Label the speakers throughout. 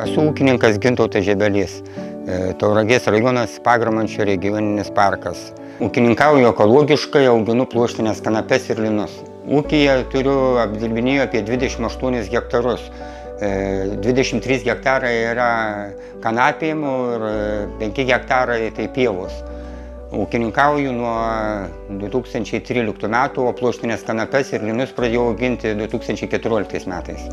Speaker 1: Esu ūkininkas Gintautas Žebelys, Tauragės rajonas, Pagramančio regioninis parkas. Ūkininkauju ekologiškai, auginu pluoštines kanapes ir linus. Ūkyje apdirbinėju apie 28 hektarus. 23 hektarai yra kanapėm ir 5 hektarai tai pievos. Ūkininkauju nuo 2013 metų, o pluoštines kanapes ir linus pradėjau auginti 2014 metais. –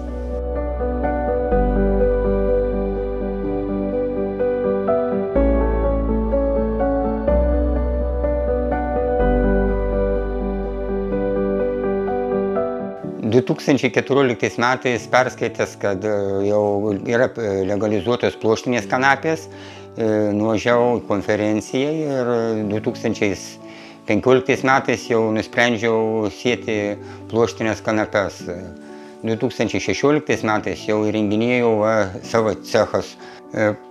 Speaker 1: 2014 metais perskaitęs, kad jau yra legalizuotos pluoštinės kanapės, nuvažiavau į konferenciją ir 2015 metais jau nusprendžiau sieti pluoštinės kanapes. 2016 metais jau įrenginėjau savo cechas.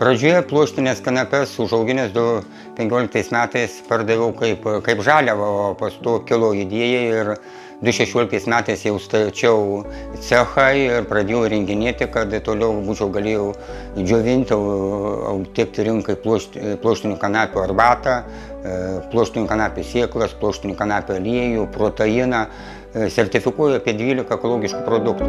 Speaker 1: Pradžioje pluoštinės kanapes užauginęs 2015 metais pardaviau kaip žaliavą, o pas to kilo idėja ir 2016 metais jau stačiau cechą ir pradėjau įrenginėti, kad toliau galėjau džiovinti, tiekti rinkai pluoštinių kanapių arbatą, pluoštinių kanapių sėklas, pluoštinių kanapių aliejų, proteiną. Sertifikuoju apie 12 ekologiškų produktų.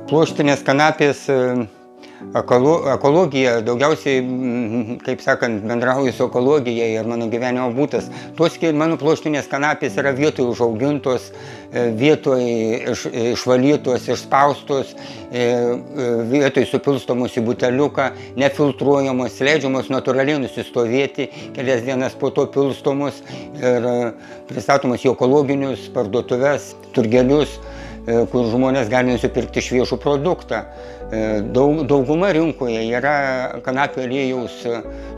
Speaker 1: Pluoštinės kanapės ekologija, daugiausiai, kaip sakant, bendrauju su ekologija ir mano gyvenimo būtas. Mano pluoštinės kanapės yra vietoj užaugintos, vietoj išvalytos, išspaustos, vietoj supilstomos į buteliuką, nefiltruojamos, leidžiamos natūraliai nusistovėti, kelias dienas po to pilstomos ir pristatomos į ekologinius parduotuves, turgelius, kur žmonės gali nusipirkti šviežų produktą. Dauguma rinkoje yra kanapių aliejaus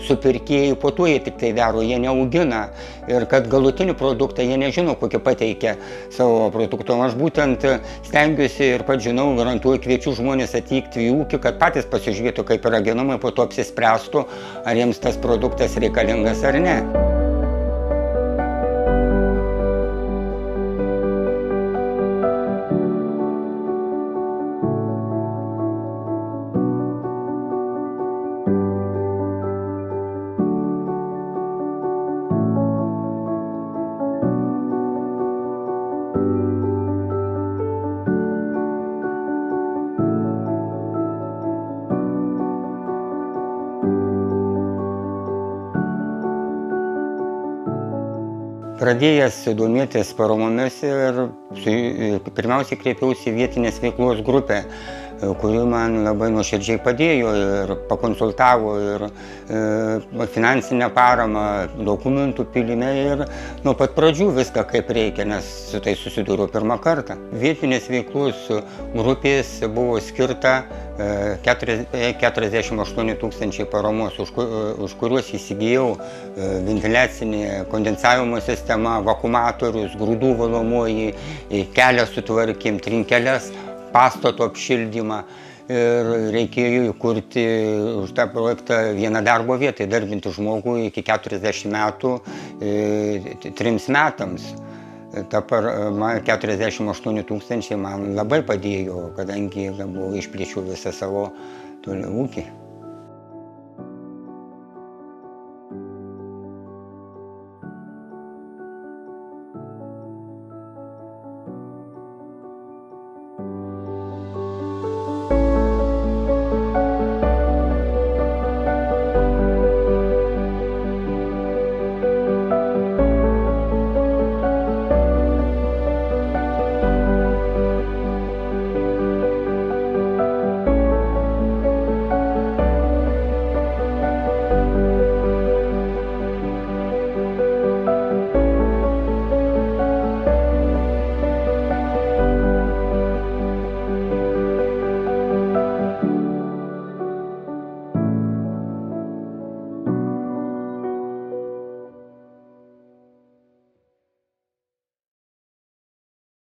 Speaker 1: supirkėjų, po to jie tik tai daro, jie neaugina. Ir kad galutinį produktą jie nežino, kokį pateikia savo produkto. Aš būtent stengiuosi ir pats žinau, garantuoju, kviečiu žmonės atvykti į ūkį, kad patys pasižiūrėtų, kaip yra genomai, po to apsispręstų, ar jiems tas produktas reikalingas ar ne. Pradėjęs domėtis paramomis ir pirmiausiai kreipiausi į vietinės veiklos grupę, kuri man labai nuoširdžiai padėjo ir pakonsultavo ir finansinę paramą, dokumentų pilime ir nuo pat pradžių viską kaip reikia, nes su tai susidūriau pirmą kartą. Vietinės veiklos grupės buvo skirta 48 000 paramos, už kuriuos įsigijau ventiliacinė kondensavimo sistema, vakuumatorius, grūdų valomoji, kelią sutvarkėm, trinkeles, pastato apšildymą ir reikėjo įkurti už tą projektą vieną darbo vietą, įdarbinti žmogų iki 40 metų 3 metams. Ta parama 48 000 man labai padėjo, kadangi išplėčiau visą savo ūkį.